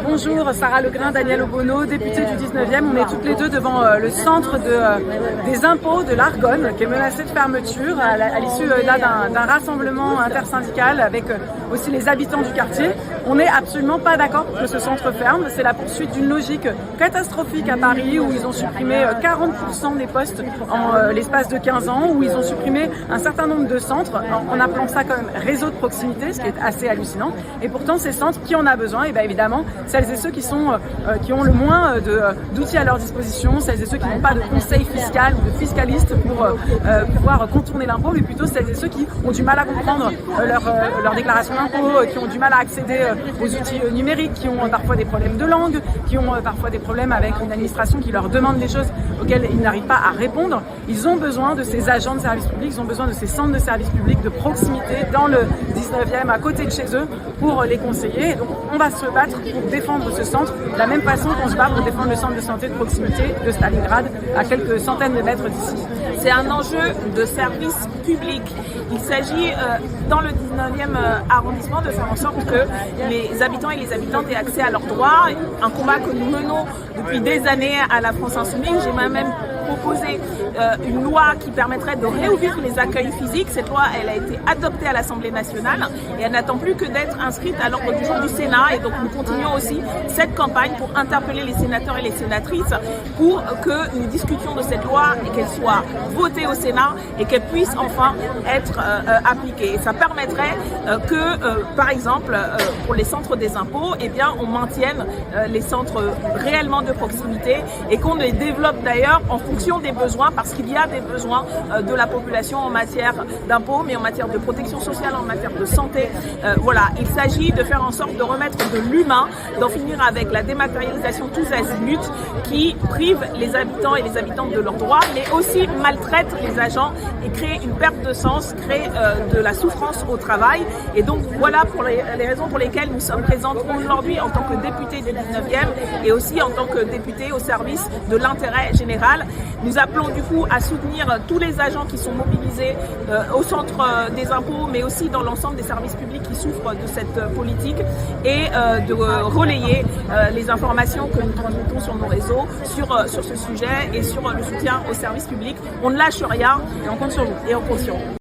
Bonjour, Sarah Legrin, Daniel Obono, députée du 19e. On est toutes les deux devant le centre des impôts de l'Argonne, qui est menacé de fermeture à l'issue d'un rassemblement intersyndical avec aussi les habitants du quartier. On n'est absolument pas d'accord pour que ce centre ferme. C'est la poursuite d'une logique catastrophique à Paris où ils ont supprimé 40% des postes en l'espace de 15 ans, où ils ont supprimé un certain nombre de centres en appelant ça quand même réseau de proximité, ce qui est assez hallucinant. Et pourtant, ces centres, qui en a besoin? Et bien évidemment, celles et ceux qui ont le moins d'outils à leur disposition, celles et ceux qui n'ont pas de conseil fiscal ou de fiscaliste pour pouvoir contourner l'impôt, mais plutôt celles et ceux qui ont du mal à comprendre leur déclaration d'impôt, qui ont du mal à accéder aux outils numériques, qui ont parfois des problèmes de langue, qui ont parfois des problèmes avec une administration qui leur demande des choses auxquelles ils n'arrivent pas à répondre. Ils ont besoin de ces agents de service public, ils ont besoin de ces centres de service public de proximité dans le 19e, à côté de chez eux, pour les conseiller. Et donc on va se battre pour défendre ce centre de la même façon qu'on se bat pour défendre le centre de santé de proximité de Stalingrad, à quelques centaines de mètres d'ici. C'est un enjeu de service public. Il s'agit dans le 19e arrondissement de faire en sorte que les habitants et les habitantes aient accès à leurs droits, un combat que nous menons depuis des années à la France Insoumise. J'ai même proposé une loi qui permettrait de réouvrir les accueils physiques. Cette loi, elle a été adoptée à l'Assemblée nationale et elle n'attend plus que d'être inscrite à l'ordre du jour du Sénat. Et donc nous continuons aussi cette campagne pour interpeller les sénateurs et les sénatrices pour que nous discutions de cette loi et qu'elle soit votée au Sénat et qu'elle puisse enfin être appliquée. Et ça permettrait que, par exemple, pour les centres des impôts, eh bien, on maintienne les centres réellement de proximité et qu'on les développe d'ailleurs en fonction des besoins, parce qu'il y a des besoins de la population en matière d'impôts, mais en matière de protection sociale, en matière de santé. Voilà, il s'agit de faire en sorte de remettre de l'humain, d'en finir avec la dématérialisation tous azimuts qui prive les habitants et les habitantes de leurs droits, mais aussi maltraite les agents et crée une perte de sens, crée de la souffrance au travail. Et donc voilà pour les raisons pour lesquelles nous sommes présentes aujourd'hui en tant que députés du 19e et aussi en tant que députés au service de l'intérêt général. Nous appelons du coup à soutenir tous les agents qui sont mobilisés au centre des impôts, mais aussi dans l'ensemble des services publics qui souffrent de cette politique et de relayer les informations que nous transmettons sur nos réseaux sur ce sujet et sur le soutien aux services publics. On ne lâche rien Et on compte sur vous. Et on compte sur vous.